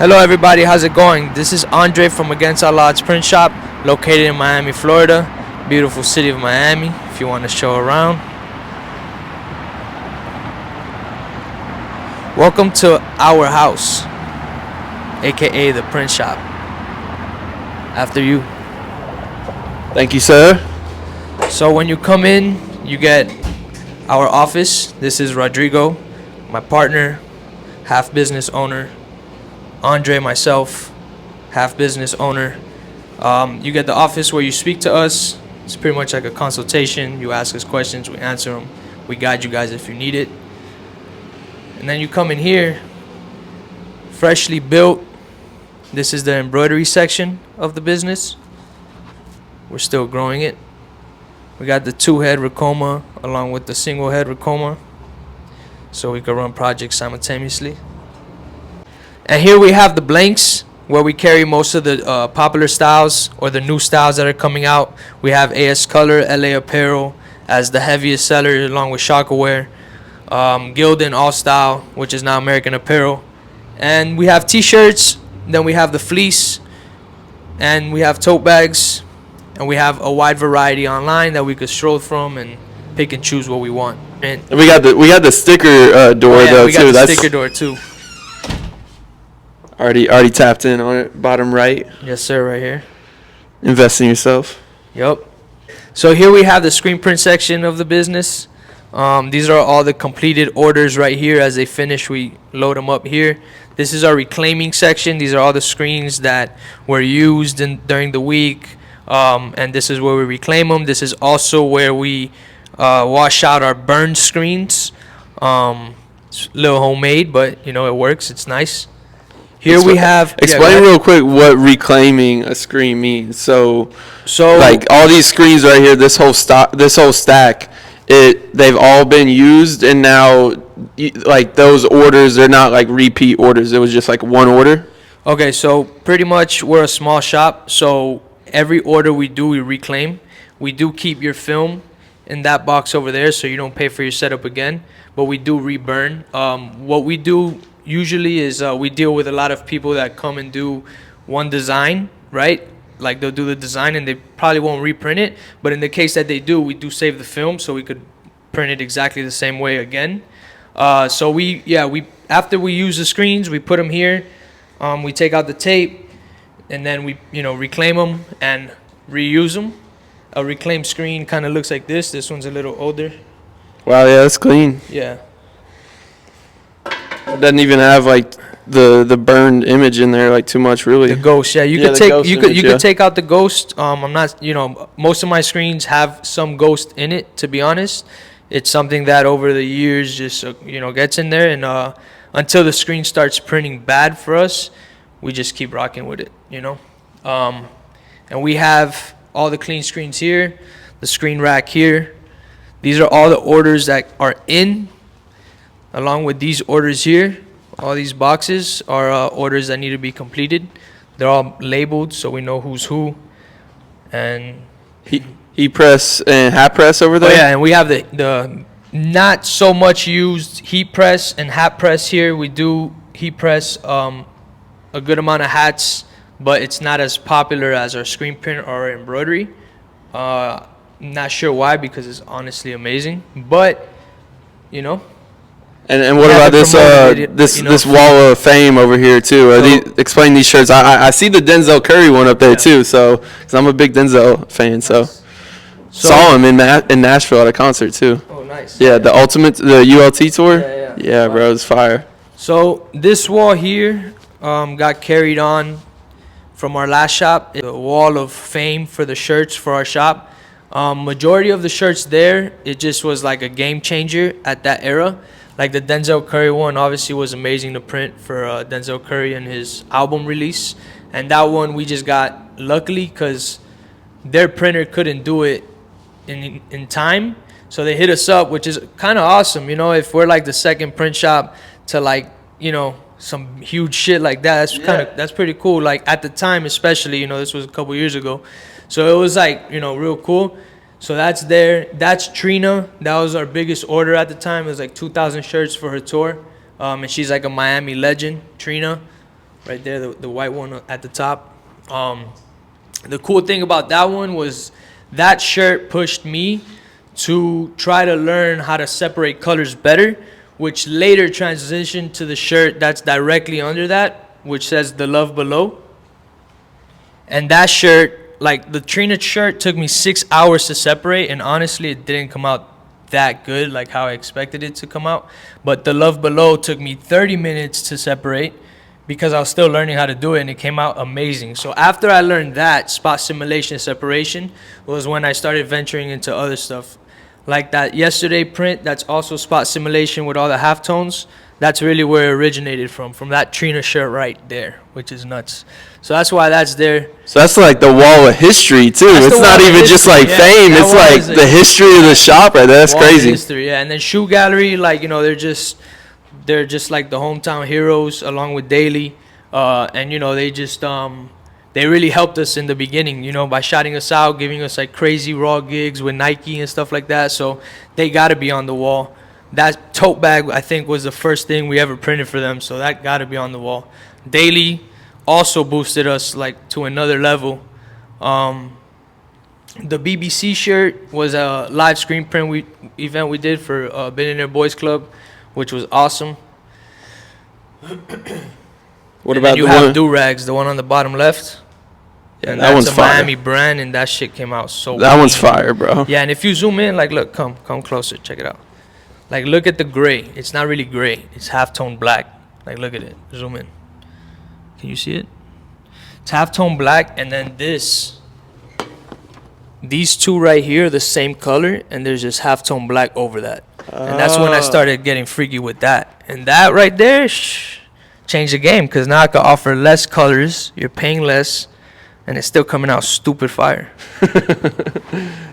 Hello everybody, how's it going? This is Andre from Against All Odds Print Shop, located in Miami, Florida. Beautiful city of Miami, if you want to show around. Welcome to our house, aka the print shop. After you. Thank you, sir. So when you come in, you get our office. This is Rodrigo, my partner, half business owner. Andre, myself, half business owner. You get the office where you speak to us. It's pretty much like a consultation. You ask us questions, we answer them. We guide you guys if you need it. And then you come in here, freshly built. This is the embroidery section of the business. We're still growing it. We got the 2-head Ricoma along with the single-head Ricoma, so we can run projects simultaneously. And here we have the blanks, where we carry most of the popular styles or the new styles that are coming out. We have AS Color, LA Apparel as the heaviest seller, along with Shockaware, Gildan All Style, which is now American Apparel. And we have t-shirts, then we have the fleece, and we have tote bags, and we have a wide variety online that we could stroll from and pick and choose what we want. And we got the sticker door though we got too. the That's sticker door too. already tapped in on it. Bottom right. Yes, sir, right here. Invest in yourself. Yep. So here we have the screen print section of the business. These are all the completed orders right here. As they finish, we load them up here. This is our reclaiming section. These are all the screens that were used during the week, and this is where we reclaim them. This is also where we wash out our burned screens. It's a little homemade, but you know it works. It's nice. Here we have. Explain real quick what reclaiming a screen means. So like all these screens right here, this whole stack, they've all been used, and now like those orders, they're not like repeat orders. It was just like one order. Okay, so pretty much we're a small shop, so every order we do, we reclaim. We do keep your film in that box over there, so you don't pay for your setup again. But we do reburn. What we do usually is we deal with a lot of people that come and do one design, right? Like they'll do the design and they probably won't reprint it. But in the case that they do, we do save the film so we could print it exactly the same way again. So we after we use the screens, we put them here. We take out the tape and then we reclaim them and reuse them. A reclaimed screen kind of looks like this. This one's a little older. Wow, yeah, that's clean. Yeah. It doesn't even have like the burned image in there like too much, really. The ghost, yeah. You could take out the ghost. I'm not, most of my screens have some ghost in it. To be honest, it's something that over the years just gets in there, and until the screen starts printing bad for us, we just keep rocking with it, And we have all the clean screens here, the screen rack here. These are all the orders that are in. Along with these orders here, all these boxes are orders that need to be completed. They're all labeled so we know who's who. And heat press and hat press over there? Oh yeah, and we have the not so much used heat press and hat press here. We do heat press a good amount of hats, but it's not as popular as our screen print or our embroidery. Not sure why, because it's honestly amazing. But, And what about this wall of fame over here too? Explain these shirts. I see the Denzel Curry one up there too. So, because I'm a big Denzel fan, so saw him in Nashville at a concert too. Oh, nice. Yeah, the ULT tour. Yeah, bro, it's fire. So this wall here got carried on from our last shop. The wall of fame for the shirts for our shop. Majority of the shirts there, it just was like a game changer at that era. Like the Denzel Curry one obviously was amazing to print for Denzel Curry and his album release. And that one we just got luckily because their printer couldn't do it in time. So they hit us up, which is kind of awesome. If we're like the second print shop to like, some huge shit like that, that's pretty cool. Like at the time especially, this was a couple years ago. So it was like, real cool. So that's there. That's Trina. That was our biggest order at the time. It was like 2,000 shirts for her tour. And she's like a Miami legend, Trina. right there, the white one at the top. The cool thing about that one was that shirt pushed me to try to learn how to separate colors better, which later transitioned to the shirt that's directly under that, which says "The Love Below." And that shirt, like the Trina shirt, took me 6 hours to separate, and honestly, it didn't come out that good, like how I expected it to come out. But the Love Below took me 30 minutes to separate because I was still learning how to do it, and it came out amazing. So after I learned that spot simulation separation was when I started venturing into other stuff. Like that yesterday print, that's also spot simulation with all the halftones. That's really where it originated from that Trina shirt right there, which is nuts. So that's why that's there. So that's like the wall of history too. That's it's not even just like fame. It's like the history of the shop right there. That's crazy. History, yeah. And then Shoe Gallery, like, you know, they're just like the hometown heroes along with Daily. And you know, they really helped us in the beginning, you know, by shouting us out, giving us like crazy raw gigs with Nike and stuff like that. So they got to be on the wall. That tote bag, I think, was the first thing we ever printed for them, so that got to be on the wall. Daily also boosted us like to another level. The BBC shirt was a live screen print event we did for Billionaire Boys Club, which was awesome. What about you have do-rags, the one on the bottom left? Yeah, that one's fire. Miami brand, and that shit came out so that one's fire, bro. Yeah, and if you zoom in, like, look, come closer, check it out. Like, look at the gray. It's not really gray. It's half-tone black. Like, look at it. Zoom in. Can you see it? It's half-tone black, and then these two right here are the same color, and there's just half-tone black over that. And that's when I started getting freaky with that. And that right there changed the game, because now I can offer less colors. You're paying less, and it's still coming out stupid fire.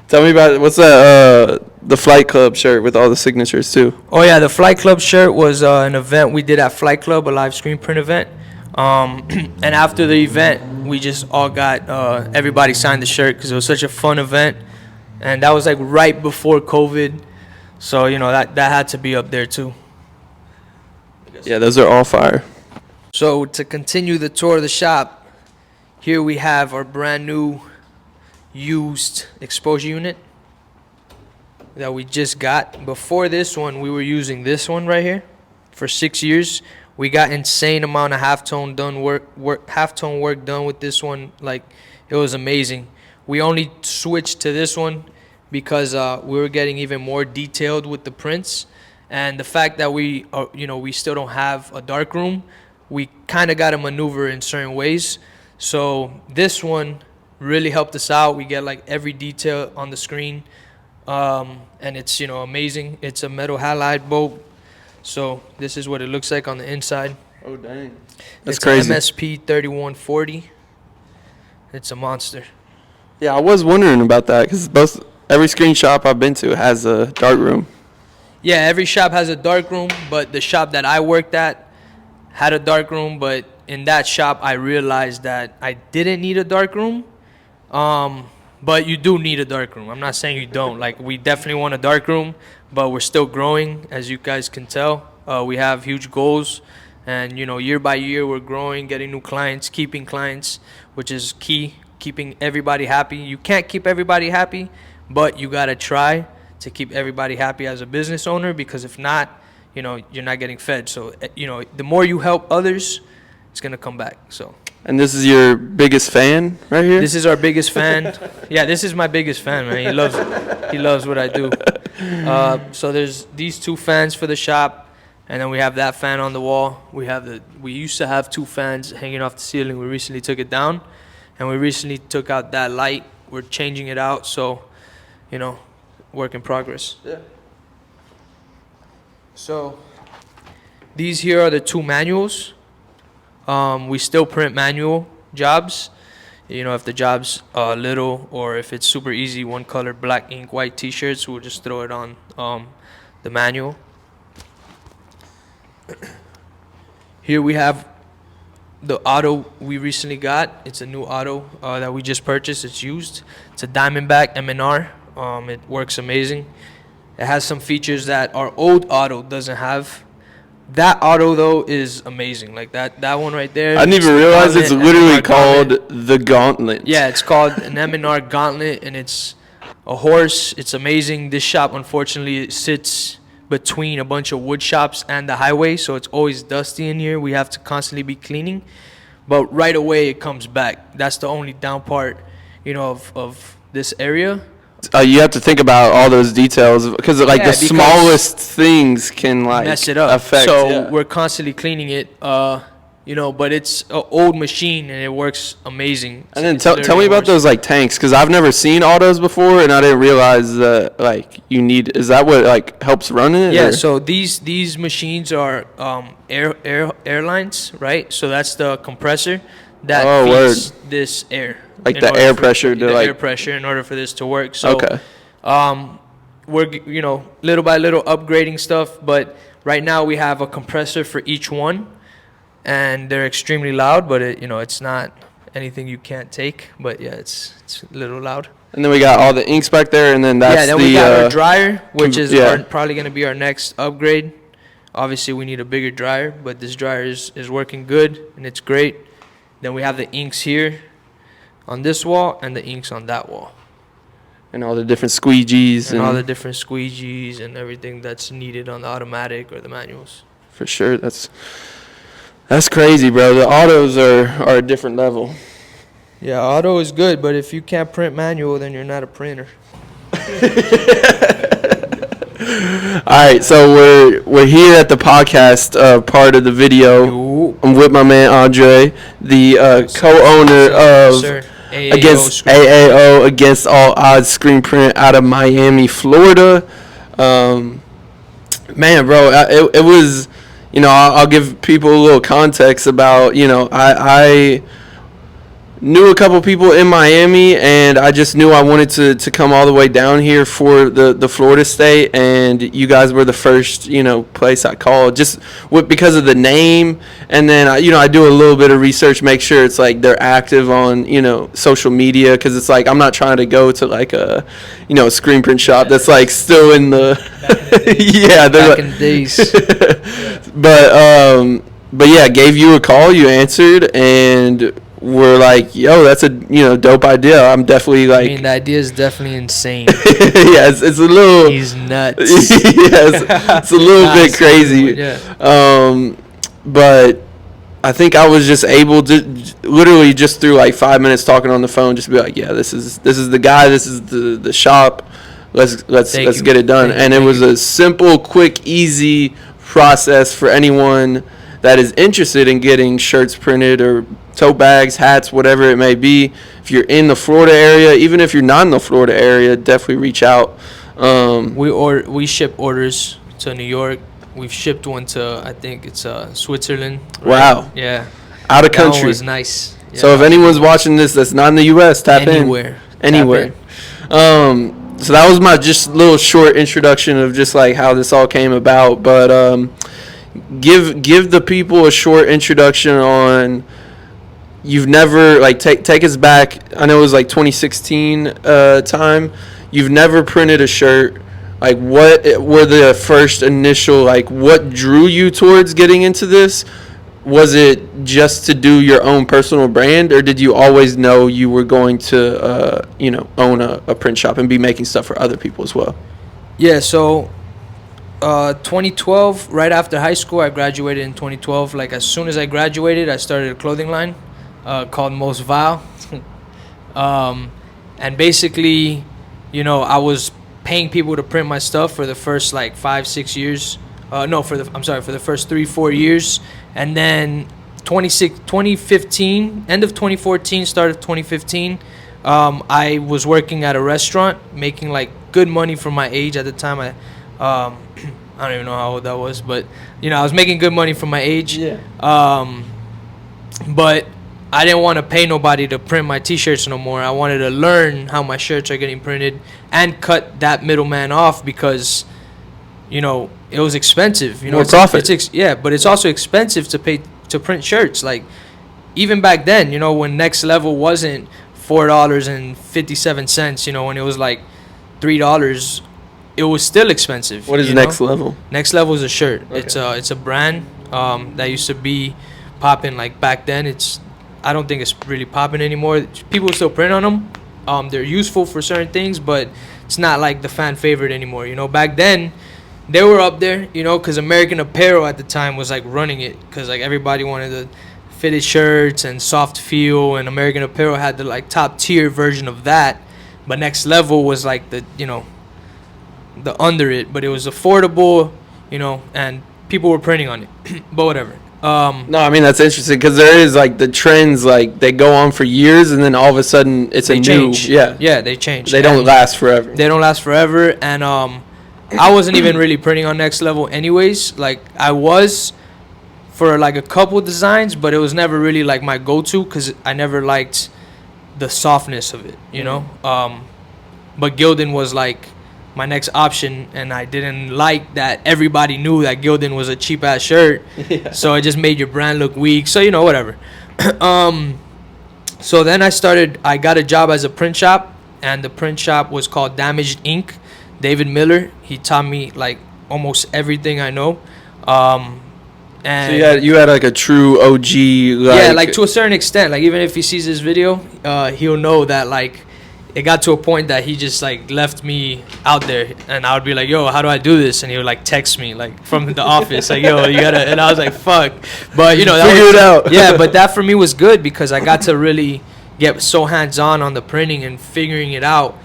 Tell me about what's that? The Flight Club shirt with all the signatures too. Oh yeah, the Flight Club shirt was an event we did at Flight Club, a live screen print event. And after the event, we just all got everybody signed the shirt because it was such a fun event, and that was like right before COVID, so you know that had to be up there too. Yeah, those are all fire. So to continue the tour of the shop, here we have our brand new used exposure unit that we just got. Before this one, we were using this one right here for 6 years. We got insane amount of halftone work done with this one. Like, it was amazing. We only switched to this one because we were getting even more detailed with the prints, and the fact that we still don't have a dark room, we kind of got to maneuver in certain ways. So this one really helped us out. We get like every detail on the screen, and it's, you know, amazing. It's a metal halide bolt. So this is what it looks like on the inside. Oh dang, that's it's crazy. MSP 3140. It's a monster. Yeah, I was wondering about that because every screen shop I've been to has a dark room. Yeah, every shop has a dark room, but the shop that I worked at had a dark room. But in that shop, I realized that I didn't need a dark room. But you do need a dark room. I'm not saying you don't. Like, we definitely want a dark room, but we're still growing, as you guys can tell. We have huge goals, and, you know, year by year we're growing, getting new clients, keeping clients, which is key, keeping everybody happy. You can't keep everybody happy, but you got to try to keep everybody happy as a business owner, because if not, you know, you're not getting fed. So, you know, the more you help others, it's going to come back. So. And this is your biggest fan right here? This is our biggest fan. Yeah, this is my biggest fan, man. He loves what I do. So there's these two fans for the shop, and then we have that fan on the wall. We used to have two fans hanging off the ceiling. We recently took it down, and we recently took out that light. We're changing it out, so, you know, work in progress. Yeah. So these here are the two manuals. We still print manual jobs. You know, if the job's little, or if it's super easy, one color, black ink, white t-shirts, we'll just throw it on the manual. Here we have the auto we recently got. It's a new auto that we just purchased. It's used. It's a Diamondback MNR. It works amazing. It has some features that our old auto doesn't have. That auto though is amazing. Like that one right there. I didn't even realize it's literally called the Gauntlet. Yeah, it's called an M&R Gauntlet, and it's a horse. It's amazing. This shop, unfortunately, sits between a bunch of wood shops and the highway, so it's always dusty in here. We have to constantly be cleaning, but right away it comes back. That's the only down part, of this area. You have to think about all those details because the smallest things can mess it up. Affect. So we're constantly cleaning it. But it's an old machine and it works amazing. And then tell me about those tanks, because I've never seen autos before and I didn't realize that you need. Is that what helps run it? Yeah. Or? So these machines are airlines, right? So that's the compressor that feeds this air. The air pressure to air pressure in order for this to work. So okay. We're little by little upgrading stuff, but right now we have a compressor for each one, and they're extremely loud. But it's not anything you can't take. But yeah, it's a little loud. And then we got all the inks back there, and then we got our dryer, which is probably going to be our next upgrade. Obviously, we need a bigger dryer, but this dryer is working good and it's great. Then we have the inks here on this wall and the inks on that wall. And all the different squeegees. And all the different squeegees and everything that's needed on the automatic or the manuals. For sure. That's crazy, bro. The autos are a different level. Yeah, auto is good, but if you can't print manual, then you're not a printer. All right, so we're here at the podcast part of the video. Ooh. I'm with my man Andre, the co-owner of AAO Against All Odds Screen Print out of Miami, Florida. Man, bro, it was, I'll give people a little context about, I knew a couple people in Miami, and I just knew I wanted to come all the way down here for the Florida State, and you guys were the first, place I called, just because of the name. And then, I do a little bit of research, make sure it's they're active on, social media, because it's I'm not trying to go to a screen print shop that's still in the yeah, they're back in the days. But yeah, gave you a call, you answered, and we're yo, that's a dope idea. I'm definitely the idea is definitely insane. Yeah, it's a little. He's nuts. Yes, it's a little bit crazy. Yeah. But I think I was just able to literally just through 5 minutes talking on the phone, just be yeah, this is the guy, this is the shop. Let's get it done. And it was a simple, quick, easy process for anyone that is interested in getting shirts printed or tote bags, hats, whatever it may be. If you're in the Florida area, even if you're not in the Florida area, definitely reach out. We ship orders to New York. We've shipped one to, I think it's Switzerland. Right? Wow. Yeah. Out of country. That one was nice. Yeah. So if anyone's watching this that's not in the U.S., tap anywhere. Anywhere. So that was my just little short introduction of just how this all came about. But give the people a short introduction on. You've never take us back. I know it was 2016 time. You've never printed a shirt. What were the first initial what drew you towards getting into this? Was it just to do your own personal brand, or did you always know you were going to own a print shop and be making stuff for other people as well? Yeah. So 2012, right after high school, I graduated in 2012. As soon as I graduated, I started a clothing line called Most Vile. And basically, I was paying people to print my stuff for the first 5-6 years. For the first 3-4 years. And then 2015, end of 2014, start of 2015, I was working at a restaurant, making good money for my age at the time. I don't even know how old that was, but I was making good money for my age. Yeah. But I didn't want to pay nobody to print my T-shirts no more. I wanted to learn how my shirts are getting printed and cut that middleman off because, it was expensive. More profit. But it's also expensive to pay to print shirts. Even back then, when Next Level wasn't $4.57, when it was $3 it was still expensive. What is Next Level? Next Level is a shirt. Okay. It's a brand that used to be popping like back then. I don't think it's really popping anymore. People still print on them. They're useful for certain things, but it's not like the fan favorite anymore. Back then they were up there. Because American Apparel at the time was like running it, because like everybody wanted the fitted shirts and soft feel, and American Apparel had the like top tier version of that. But Next Level was like the the under it, but it was affordable, and people were printing on it. But whatever. No, I mean, that's interesting, because there is like the trends, like they go on for years, and then all of a sudden it's a change. new. Yeah, they change. They don't last forever. They don't last forever, and I wasn't even really printing on Next Level anyways. Like I was for like a couple designs, but it was never really like my go-to, because I never liked the softness of it, but Gildan was like my next option, and I didn't like that everybody knew that Gildan was a cheap ass shirt. Yeah. So it just made your brand look weak. So whatever. So then I got a job as a print shop, and the print shop was called Damaged Ink. David Miller, he taught me like almost everything I know. And so you had like a true OG. Like to a certain extent. Like even if he sees this video, he'll know that like it got to a point that he just like left me out there, and I would be like, yo, how do I do this? And he would like text me like from the office, like, yo, you gotta, and I was like, fuck. But that figure it out. Yeah, but that for me was good, because I got to really get so hands-on on the printing and figuring it out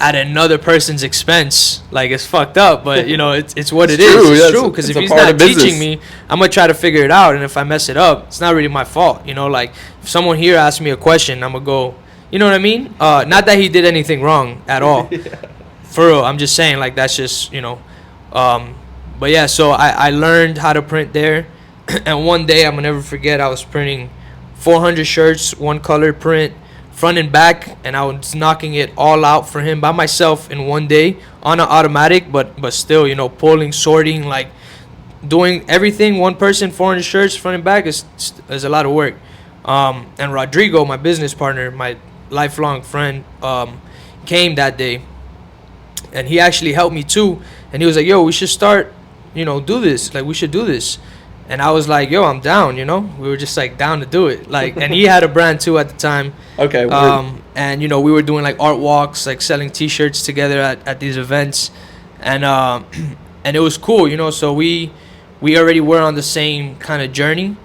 at another person's expense. Like, it's fucked up, but it's what it is. It's true, because if he's not teaching me, I'm gonna try to figure it out, and if I mess it up, it's not really my fault. Like if someone here asks me a question, I'm gonna go, you know what I mean? Not that he did anything wrong at all. Yeah. For real, I'm just saying, like, that's just, but yeah, so I learned how to print there. And one day, I'm gonna never forget, I was printing 400 shirts, one color print, front and back, and I was knocking it all out for him by myself in one day on an automatic, but still, pulling, sorting, like doing everything. One person, 400 shirts, front and back is a lot of work. And Rodrigo, my business partner, my lifelong friend, came that day, and he actually helped me too. And he was like, yo, we should start, do this. Like, we should do this. And I was like, yo, I'm down, We were just like down to do it. Like, and he had a brand too at the time. Okay. And we were doing like art walks, like selling T-shirts together at these events, and it was cool, So we already were on the same kind of journey,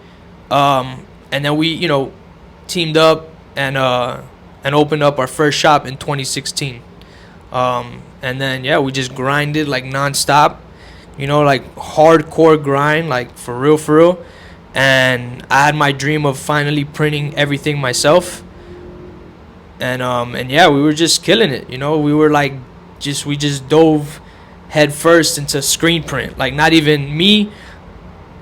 and then we teamed up and opened up our first shop in 2016, and then we just grinded like nonstop. Like hardcore grind, like for real. And I had my dream of finally printing everything myself. And we were just killing it. We were like, we just dove head first into screen print. Like, not even me.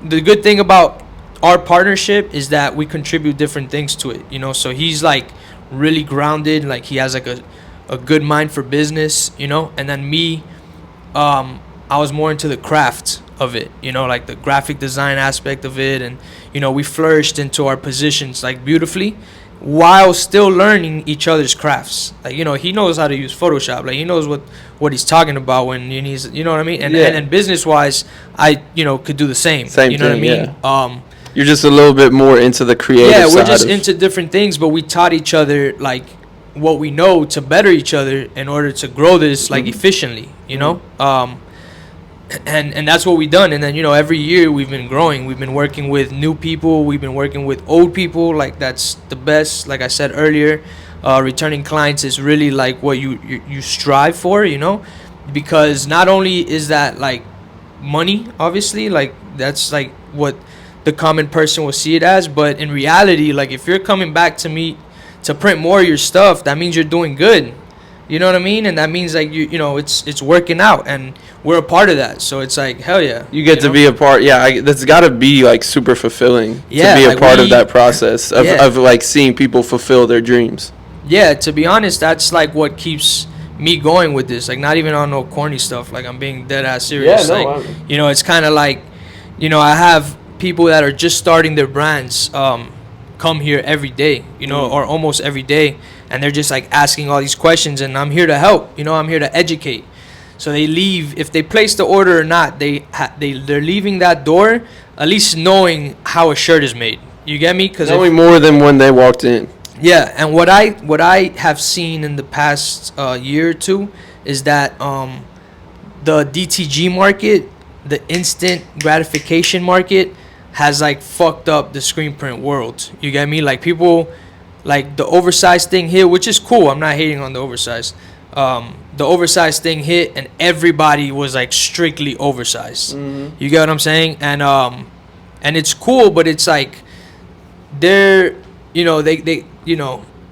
The good thing about our partnership is that we contribute different things to it. So he's like really grounded. Like, he has like a good mind for business, And then me, I was more into the craft of it, like the graphic design aspect of it. And, we flourished into our positions like beautifully while still learning each other's crafts. Like, he knows how to use Photoshop. Like, he knows what he's talking about when he needs, you know what I mean? And business wise, I, could do the same. You know what I mean? Yeah. You're just a little bit more into the creative side. Yeah, we're just into different things, but we taught each other like what we know to better each other in order to grow this like efficiently, And that's what we've done. And then, every year we've been growing. We've been working with new people. We've been working with old people. Like, that's the best. Like I said earlier, returning clients is really like what you strive for, because not only is that like money, obviously, like that's like what the common person will see it as. But in reality, like, if you're coming back to me to print more of your stuff, that means you're doing good. You know what I mean? And that means like it's working out, and we're a part of that. So it's like, hell yeah. You get to be a part. Yeah, that's got to be like super fulfilling to be a part of that process of like seeing people fulfill their dreams. Yeah, to be honest, that's like what keeps me going with this. Like, not even on no corny stuff. Like, I'm being dead ass serious. Yeah, no, like, it's kind of like, I have people that are just starting their brands come here every day, or almost every day. And they're just like asking all these questions, and I'm here to help. I'm here to educate. So they leave, if they place the order or not, they're leaving that door at least knowing how a shirt is made. You get me? Because knowing more than when they walked in. Yeah, and what I have seen in the past year or two is that the DTG market, the instant gratification market, has like fucked up the screen print world. You get me? Like people, like the oversized thing here, which is cool. I'm not hating on the oversized. The oversized thing hit, and everybody was like strictly oversized. Mm-hmm. You get what I'm saying? And it's cool, but it's like they're, they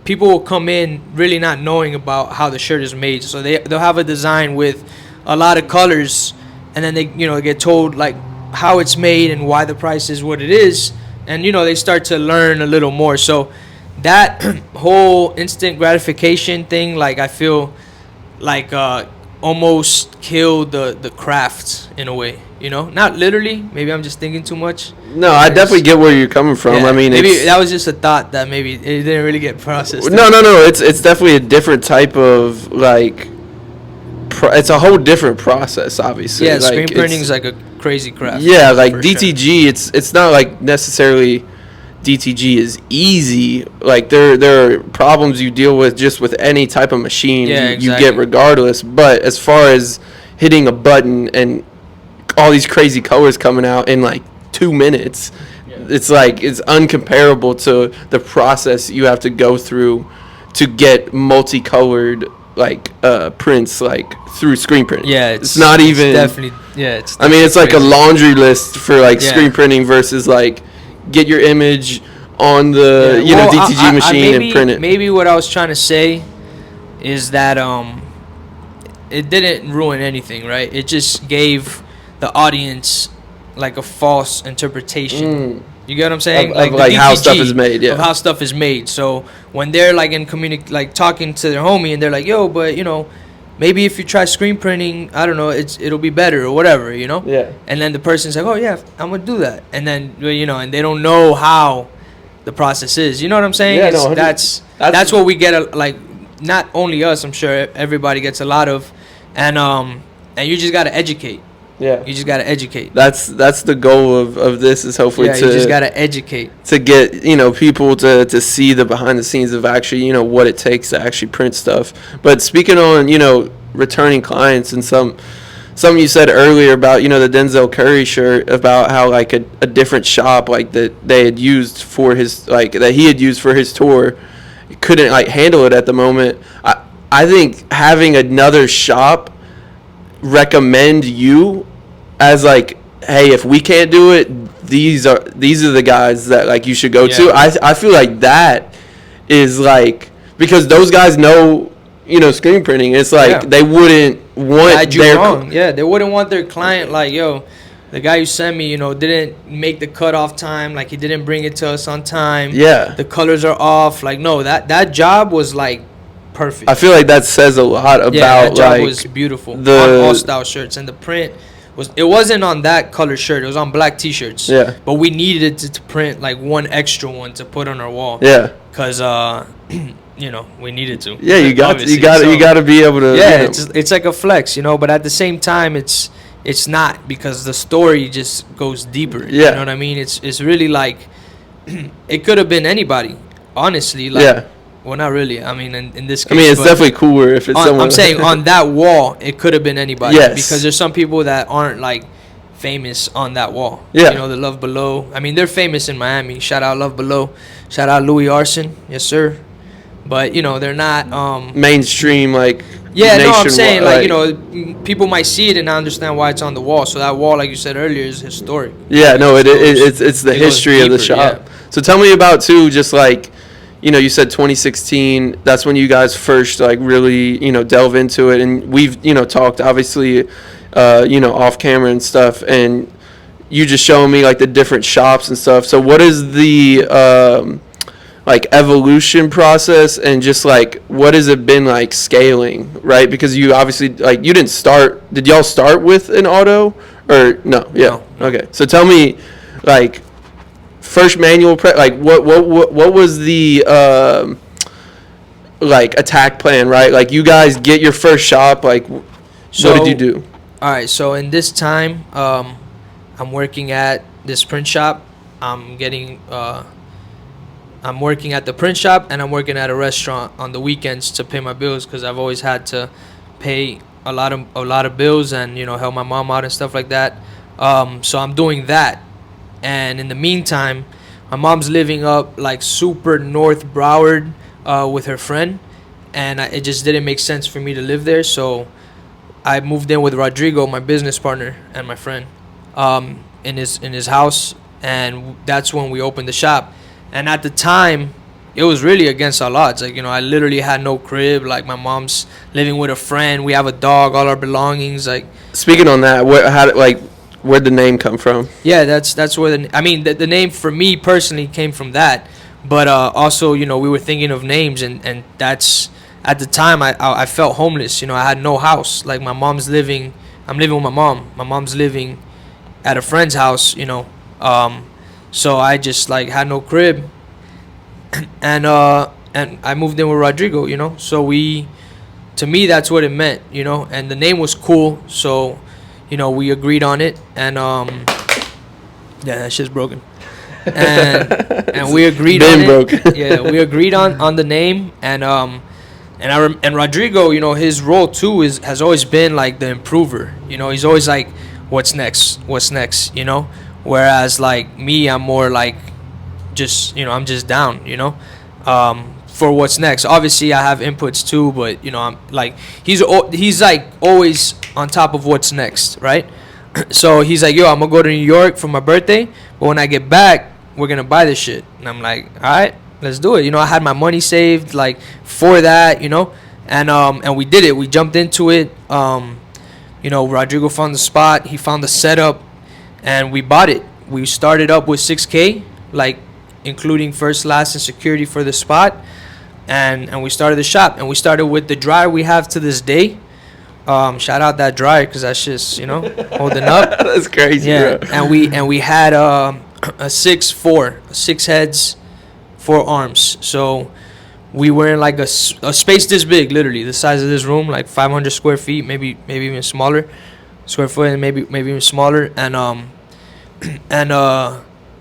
people will come in really not knowing about how the shirt is made. So they'll have a design with a lot of colors, and then they get told like how it's made and why the price is what it is, and they start to learn a little more. So that whole instant gratification thing, like I feel like almost killed the craft in a way. Not literally. Maybe I'm just thinking too much. No, I definitely get where you're coming from. Yeah, I mean, maybe that was just a thought that maybe it didn't really get processed. No. It's definitely a different type of like. It's a whole different process, obviously. Yeah, like, screen printing is like a crazy craft. Yeah, like DTG, sure. It's not like necessarily DTG is easy. Like there are problems you deal with just with any type of machine you get regardless. But as far as hitting a button and all these crazy colors coming out in like 2 minutes, it's like it's uncomparable to the process you have to go through to get multicolored like prints like through screen printing. Yeah, it's not even definitely. Yeah, it's. I mean, it's like crazy. a laundry list for like screen printing versus like get your image on the DTG machine and print it. Maybe what I was trying to say is that it didn't ruin anything, right? It just gave the audience like a false interpretation. You get what I'm saying? Like DTG, how stuff is made, of how stuff is made. So when they're like in like talking to their homie and they're like, yo, but maybe if you try screen printing, I don't know, it'll be better or whatever, Yeah. And then the person's like, oh yeah, I'm gonna do that. And then and they don't know how the process is. You know what I'm saying? Yeah, no, that's what we get. Like not only us, I'm sure everybody gets a lot of, and you just gotta educate. Yeah, you just gotta educate. That's the goal of this is hopefully you just gotta educate to get people to see the behind the scenes of actually what it takes to actually print stuff. But speaking on returning clients and some you said earlier about the Denzel Curry shirt, about how like a different shop like that they had used for his like that he had used for his tour couldn't like handle it at the moment. I think having another shop recommend you as like, hey, if we can't do it, these are the guys that like you should go to. I feel like that is like, because those guys know screen printing. It's like they wouldn't want they wouldn't want their client like, yo, the guy who sent me didn't make the cutoff time, like he didn't bring it to us on time, the colors are off. Like no, that job was like perfect. I feel like that says a lot about that job like was beautiful on all style shirts, and the print wasn't on that color shirt. It was on black t-shirts. Yeah. But we needed to print like one extra one to put on our wall. Yeah. Cause we needed to. Yeah, you got to be able to. Yeah, it's like a flex, but at the same time it's not, because the story just goes deeper. Yeah. You know what I mean? It's really like it could have been anybody, honestly. Like, well, not really. I mean, in this case. I mean, it's definitely cooler if it's someone. I'm saying on that wall, it could have been anybody. Yes. Because there's some people that aren't like famous on that wall. Yeah. The Love Below. I mean, they're famous in Miami. Shout out Love Below. Shout out Louis Arson. Yes, sir. But they're not mainstream like. Yeah, no, I'm saying like people might see it and not understand why it's on the wall. So that wall, like you said earlier, is historic. Yeah, no, it's the history of the shop. Yeah. So tell me about too, just like. You said 2016, that's when you guys first like really delve into it, and we've talked obviously off camera and stuff, and you just showing me like the different shops and stuff. So what is the like evolution process, and just like what has it been like scaling, right? Because you obviously like you didn't start, did y'all start with an auto or no? Yeah. No. Okay. So tell me like first manual prep, like what was the like attack plan, right? Like you guys get your first shop, like So what did you do? All right, so in this time, I'm working at this print shop. I'm getting I'm working at the print shop, and I'm working at a restaurant on the weekends to pay my bills, because I've always had to pay a lot of bills, and help my mom out and stuff like that. So I'm doing that, and in the meantime, my mom's living up like super North Broward with her friend, and it just didn't make sense for me to live there. So I moved in with Rodrigo, my business partner, and my friend, in his house, and that's when we opened the shop. And at the time, it was really against all odds. Like, I literally had no crib. Like, my mom's living with a friend. We have a dog, all our belongings. Like, speaking on that, where'd the name come from? Yeah, that's where the name for me personally came from that. But also, we were thinking of names, and that's at the time I felt homeless. I had no house. Like, I'm living with my mom. My mom's living at a friend's house. So I just like had no crib, and I moved in with Rodrigo. So to me, that's what it meant. And the name was cool. So we agreed on it, and yeah, that shit's broken. And we agreed on it. Yeah, we agreed on the name, and Rodrigo, his role too has always been like the improver. He's always like, what's next? Whereas like me, I'm more like just I'm just down. For what's next. Obviously, I have inputs too, but I'm like he's like always on top of what's next, right? So he's like, yo, I'm gonna go to New York for my birthday, but when I get back, we're gonna buy this shit. And I'm like, all right, let's do it. I had my money saved like for that, and we did it. We jumped into it. Rodrigo found the spot. He found the setup, and we bought it. We started up with $6K, like including first, last, and security for the spot. And we started the shop, and we started with the dryer we have to this day. Shout out that dryer, because that's just holding up. That's crazy. Yeah, bro. and we had a 6 heads, 4 arms. So we were in like a space this big, literally the size of this room, like 500 square feet, maybe even smaller, square foot, and maybe even smaller.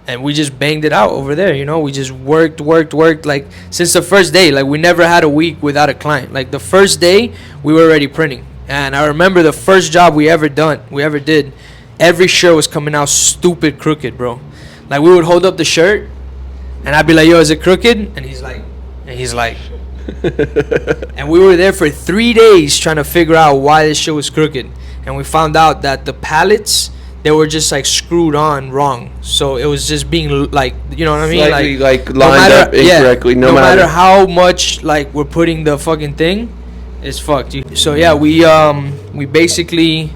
And we just banged it out over there. We just worked like since the first day. Like, we never had a week without a client. Like, the first day we were already printing. And I remember the first job we ever did, every shirt was coming out stupid crooked, bro. Like, we would hold up the shirt, and I'd be like, yo, is it crooked? And he's like and we were there for 3 days trying to figure out why this shit was crooked. And we found out that the pallets, they were just like screwed on wrong. So it was just being like, you know what I mean? Slightly, like lined up incorrectly. No matter how much like we're putting the fucking thing, it's fucked. So yeah, we basically,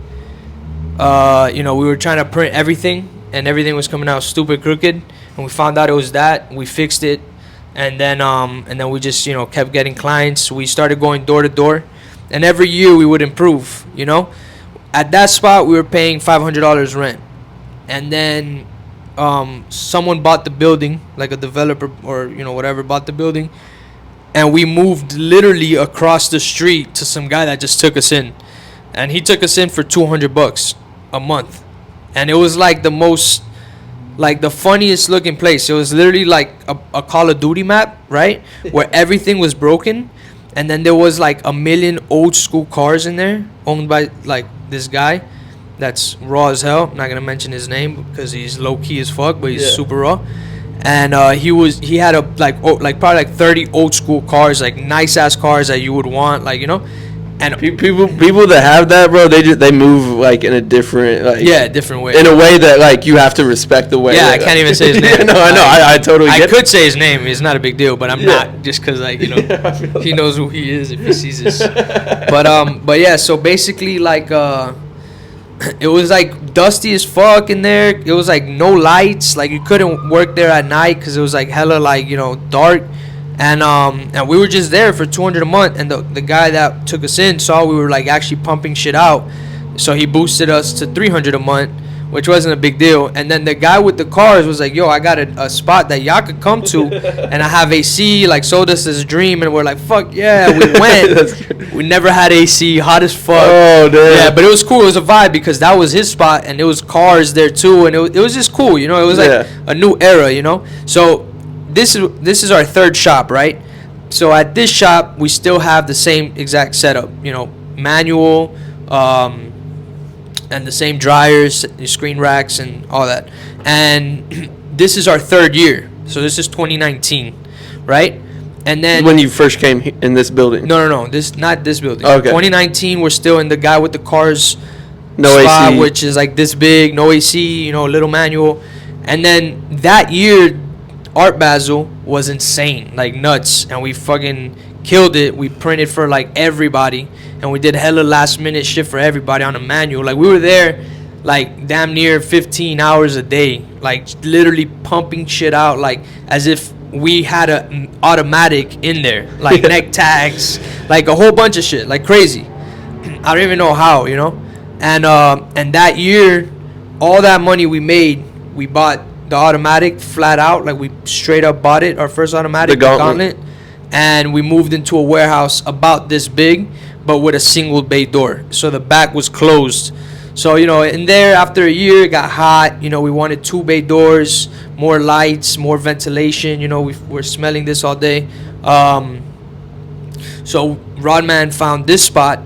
we were trying to print everything, and everything was coming out stupid crooked. And we found out it was that. We fixed it, and then we just kept getting clients. We started going door to door, and every year we would improve. At that spot, we were paying $500 rent, and then someone bought the building, like a developer or whatever bought the building, and we moved literally across the street to some guy that just took us in, and he took us in for $200 a month, and it was like the most, like the funniest looking place. It was literally like a Call of Duty map, right, where everything was broken, and then there was like a million old school cars in there owned by like this guy that's raw as hell. I'm not gonna mention his name because he's low key as fuck, but he's super raw. And he had probably like 30 old school cars, like nice ass cars that you would want, like And people that have that, bro, they move like in a different different way. In a way that like you have to respect the way. Yeah, I can't even say his name. No, I know. I totally get it. I could say his name. It's not a big deal, but I'm not, just because like he knows who he is if he sees this. But yeah, so basically like it was like dusty as fuck in there. It was like no lights. Like you couldn't work there at night because it was like hella like dark. And we were just there for $200 a month, and the guy that took us in saw we were like actually pumping shit out, so he boosted us to $300 a month, which wasn't a big deal. And then the guy with the cars was like, yo, I got a spot that y'all could come to, and I have AC, like, sold us this dream. And we're like, fuck yeah, we went. We never had AC, hot as fuck. Oh, damn. Yeah, but it was cool. It was a vibe because that was his spot, and it was cars there too, and it was just cool, you know. It was like a new era, you know. So this is our third shop, right? So at this shop, we still have the same exact setup, you know, manual, and the same dryers, screen racks, and all that. And this is our third year. So this is 2019, right? And then when you first came in this building. No. This not this building. Okay. 2019, we're still in the guy with the cars no spot, AC, which is like this big, no AC, you know, little manual. And then that year, Art Basel was insane, like nuts, and we fucking killed it. We printed for like everybody, and we did hella last minute shit for everybody on a manual. Like we were there like damn near 15 hours a day, like literally pumping shit out, like as if we had an automatic in there, like neck tags, like a whole bunch of shit, like crazy. I don't even know how, you know. And that year, all that money we made, we bought the automatic flat out, like we straight up bought it, our first automatic, the Gauntlet, and we moved into a warehouse about this big, but with a single bay door, so the back was closed. So, you know, in there, after a year, it got hot. You know, we wanted 2 bay doors, more lights, more ventilation. You know, we're smelling this all day. So Rodman found this spot,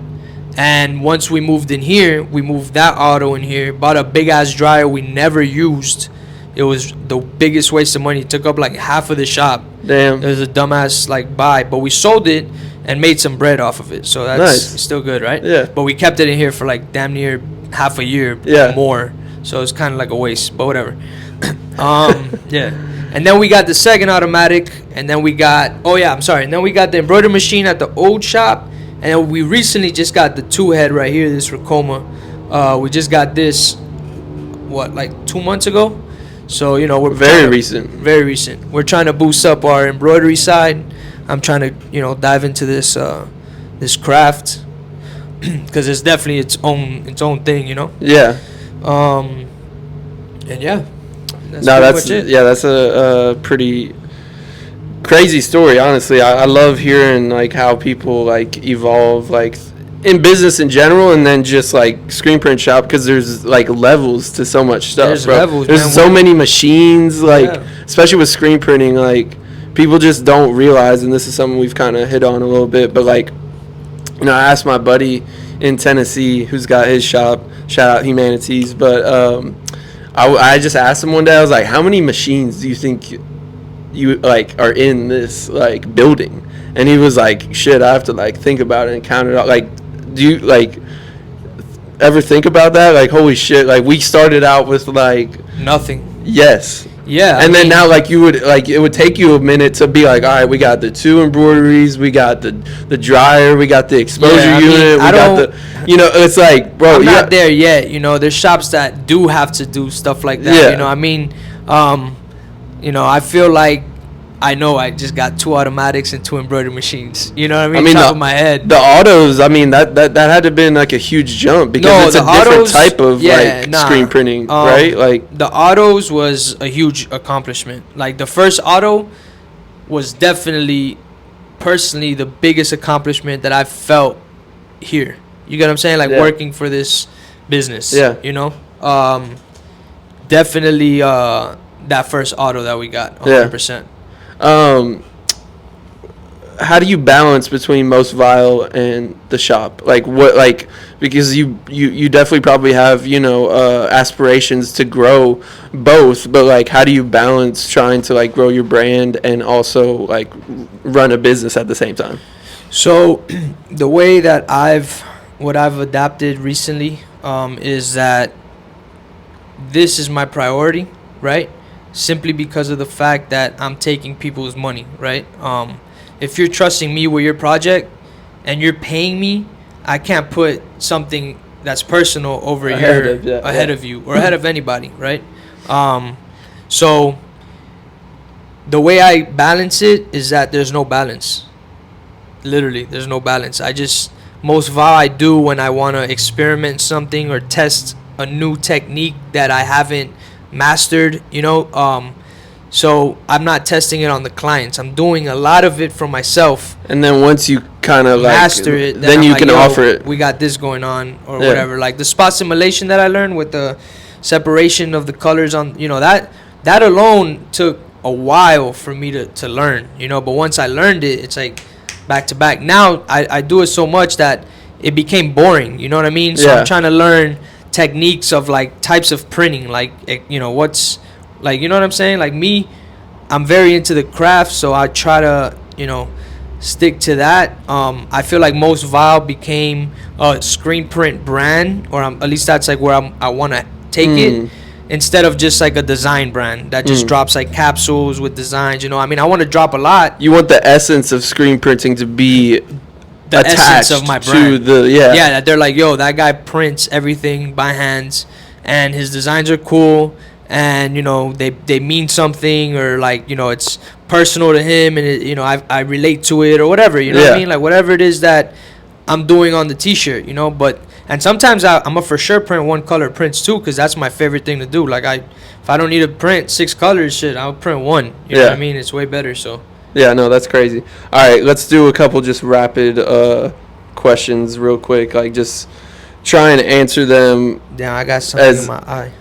and once we moved in here, we moved that auto in here, bought a big ass dryer we never used. It was the biggest waste of money. It took up like half of the shop. Damn. It was a dumbass like buy, but we sold it and made some bread off of it. So that's nice. Still good, right? Yeah. But we kept it in here for like damn near half a year more. So it's kind of like a waste, but whatever. Yeah. And then we got the second automatic, and then we got and then we got the embroidery machine at the old shop, and then we recently just got the 2-head right here, this Racoma. We just got this like 2 months ago. So, you know, we're very recent. We're trying to boost up our embroidery side. I'm trying to, you know, dive into this this craft because it's definitely its own thing, you know. Yeah. And yeah. That's a pretty crazy story, honestly. I love hearing like how people like evolve like in business in general, and then just like screen print shop, because there's like levels to so much stuff. There's so many machines, like especially with screen printing, like people just don't realize, and this is something we've kind of hit on a little bit, but like, you know, I asked my buddy in Tennessee who's got his shop, shout out Humanities, but I just asked him one day, I was like, how many machines do you think you like are in this like building? And he was like, shit, I have to like think about it and count it out. Like, do you like ever think about that? Like, holy shit, like we started out with like nothing. Yes. Yeah. And then now like you would like, it would take you a minute to be like, all right, we got the 2 embroideries, we got the dryer, we got the exposure unit, we got the, you know, it's like, bro, I'm not there yet. You know, there's shops that do have to do stuff like that. Yeah. You know, I mean, you know, I feel like I just got 2 automatics and 2 embroidery machines. You know what I mean? Top of my head. The autos, I mean, that had to have been like a huge jump, because it's a different type of screen printing, right? Like the autos was a huge accomplishment. Like the first auto was definitely, personally, the biggest accomplishment that I've felt here. You get what I'm saying? Like working for this business. Yeah. You know? Definitely that first auto that we got, 100%. How do you balance between Most Vile and the shop? Like what, like, because you definitely probably have, you know, aspirations to grow both, but like how do you balance trying to like grow your brand and also like run a business at the same time? So the way that I've adapted recently is that this is my priority, right? Simply because of the fact that I'm taking people's money, right? If you're trusting me with your project and you're paying me, I can't put something that's personal over ahead of you or ahead of anybody, right? So the way I balance it is that there's no balance. Literally, there's no balance. Most Vile I do when I want to experiment something or test a new technique that I haven't mastered, so I'm not testing it on the clients. I'm doing a lot of it for myself. And then once you kind of master it, then you can offer it. We got this going on or whatever. Like the spot simulation that I learned with the separation of the colors on, that alone took a while for me to learn, but once I learned it, it's like back to back. Now I do it so much that it became boring, you know what I mean? So I'm trying to learn techniques of like types of printing, like what's like, you know what I'm saying? Like me, I'm very into the craft, so I try to stick to that. I feel like Most Vile became a screen print brand, or at least that's like where I want to take it, instead of just like a design brand that just drops like capsules with designs. I mean, I want to drop a lot. You want the essence of screen printing to be the essence of my brand. That they're like, yo, that guy prints everything by hands, and his designs are cool, and they mean something, or like it's personal to him, and I relate to it, or whatever, what I mean, like whatever it is that I'm doing on the t-shirt, but and sometimes I'm a for sure print one color prints too, because that's my favorite thing to do. Like if I don't need to print 6 colors, I'll print one, you know what I mean? It's way better. So yeah, no, that's crazy. All right, let's do a couple just rapid questions real quick, like just try and answer them. Yeah, I got something in my eye.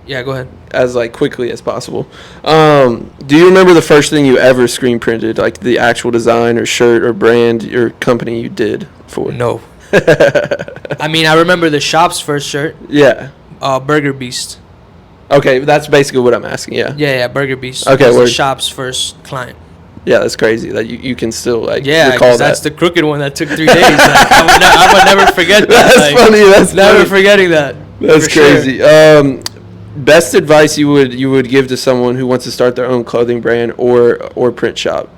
Yeah, go ahead. As like quickly as possible. Do you remember the first thing you ever screen printed, like the actual design or shirt or brand or company you did for? No. I mean, I remember the shop's first shirt. Yeah. Burger Beast. Okay, that's basically what I'm asking. Yeah. Yeah, Burger Beast. Okay, was the shop's first client. Yeah, that's crazy that you can still like recall that. That's the crooked one that took 3 days. Like, I would never forget that. That's funny. That's never funny. Forgetting that. That's crazy. Sure. Best advice you would give to someone who wants to start their own clothing brand or print shop?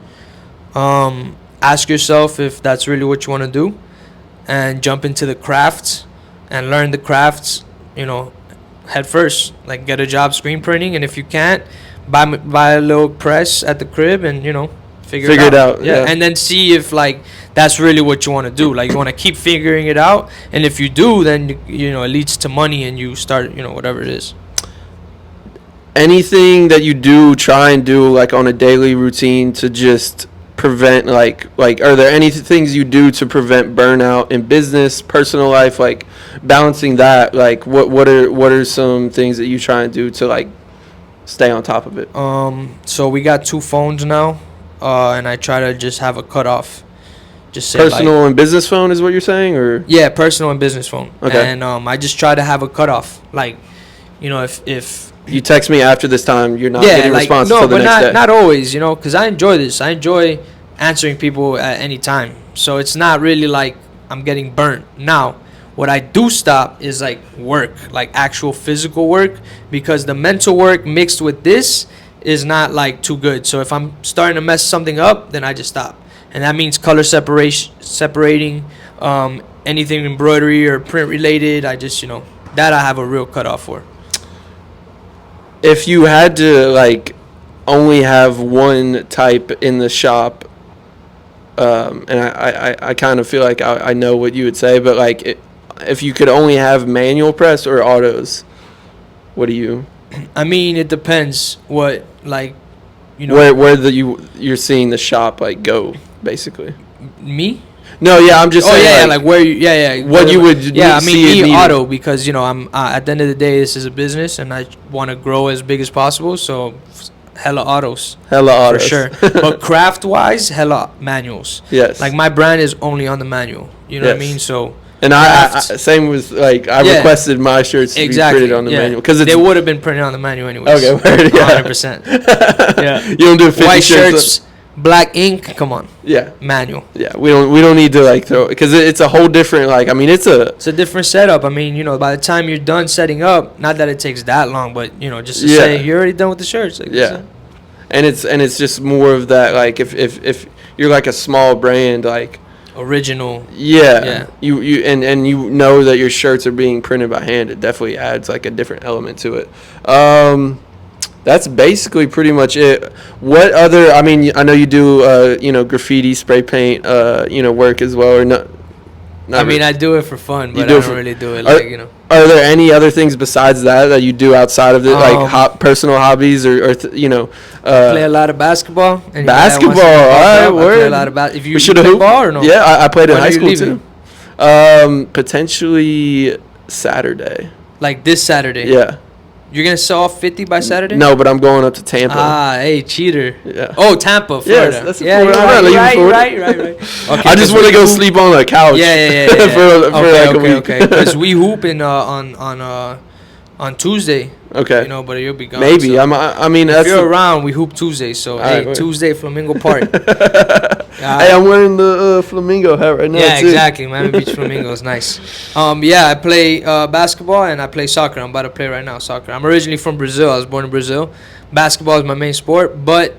Ask yourself if that's really what you want to do, and jump into the crafts and learn the crafts, head first. Like get a job screen printing, and if you can't, buy a little press at the crib and figure it out. Yeah, and then see if like that's really what you want to do. Like you want to keep figuring it out, and if you do, then it leads to money, and you start whatever it is. Anything that you try and do like on a daily routine to just prevent like are there any things you do to prevent burnout in business, personal life, like balancing that? Like what are some things that you try and do to like stay on top of it? So we got 2 phones now, and I try to just have a cutoff. Just say personal and business phone is what you're saying, or? Yeah, personal and business phone. Okay. And I just try to have a cutoff. Like, if you text me after this time, you're not getting a response until the next day. Not always, because I enjoy this. I enjoy answering people at any time. So it's not really like I'm getting burnt. Now, what I do stop is like work, like actual physical work, because the mental work mixed with this is not like too good. So if I'm starting to mess something up, then I just stop. And that means color separating, anything embroidery or print related. I just, that I have a real cutoff for. If you had to like only have one type in the shop, and I kind of feel like I know what you would say, but like if you could only have manual press or autos, what do you? I mean, it depends what like, where you're seeing the shop like go basically. Me? No, yeah, I'm just saying. Like where you, what you would. Yeah, I mean, me auto, because I'm at the end of the day, this is a business, and I want to grow as big as possible. So, hella autos. For sure. But craft wise, hella manuals. Yes. Like my brand is only on the manual. You know what I mean? So. And I same with like I requested my shirts to be printed on the manual because they would have been printed on the manual anyways. Okay, 100%. Yeah. You don't do 50 white shirts. Black ink, come on. Yeah. Manual. Yeah, we don't need to like throw, because it's a whole different like, I mean it's a different setup. I mean, by the time you're done setting up, not that it takes that long, but just to say you're already done with the shirts. Like, and it's just more of that, like if you're like a small brand, like original. Yeah. You and you know that your shirts are being printed by hand, it definitely adds like a different element to it. That's basically pretty much it. What other? I mean, I know you do, graffiti, spray paint, work as well, or not? I mean, I do it for fun, but I don't really do it Are there any other things besides that you do outside of it, like personal hobbies or play a lot of basketball. Basketball, all right, word. Play a lot of If you play ball or no? Yeah, I played in high school too. Potentially Saturday. Like this Saturday? Yeah. You're going to sell off 50 by Saturday? No, but I'm going up to Tampa. Hey, cheater. Yeah. Oh, Tampa, Florida. Yes, that's Right. Okay, I just want to go sleep on the couch. Yeah. for like a week. Okay. Because we hoop on Tuesday. Okay. But you'll be gone. Maybe. So. I mean, if you're around, we hoop Tuesday. So, right. Tuesday, Flamingo Park. Hey, I'm wearing the Flamingo hat right now, yeah, too. Exactly. Miami Beach Flamingo is nice. I play basketball and I play soccer. I'm about to play right now, soccer. I'm originally from Brazil. I was born in Brazil. Basketball is my main sport, but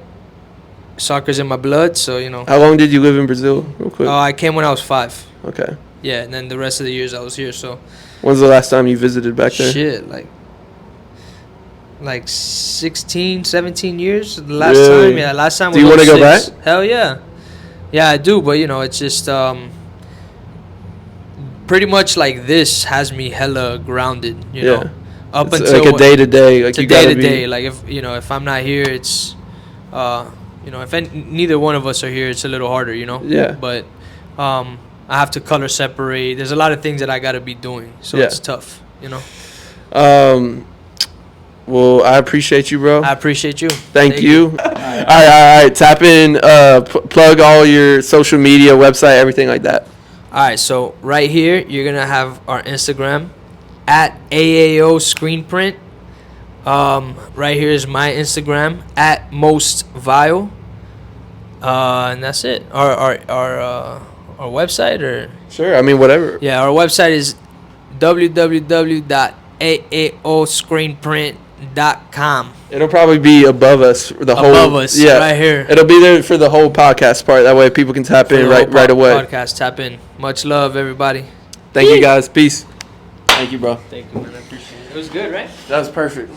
soccer's in my blood, so, How long did you live in Brazil, real quick? I came when I was 5. Okay. Yeah, and then the rest of the years I was here, so. When's the last time you visited back there? Shit, like 16, 17 years. The last time, yeah. Last time. Do you want to go back? Hell yeah. Yeah, I do, but it's just pretty much like this has me hella grounded, you know. Up it's until like a day to day, like you day to day. Like if I'm not here, it's if neither one of us are here, it's a little harder, Yeah. But I have to color separate. There's a lot of things that I got to be doing, so it's tough, Well, I appreciate you, bro. I appreciate you. Thank you. All right. Tap in, plug all your social media, website, everything like that. All right, so right here, you're going to have our Instagram, at AAO Screenprint. Right here is my Instagram, at Most Vile. And that's it. Our website, or? Sure, I mean, whatever. Yeah, our website is www.aaoscreenprint.com. It'll probably be above us right here. It'll be there for the whole podcast part. That way people can tap in right away. Podcast, tap in. Much love, everybody. Thank you, guys. Peace. Thank you, bro. Thank you, man. I appreciate it. It was good, right? That was perfect.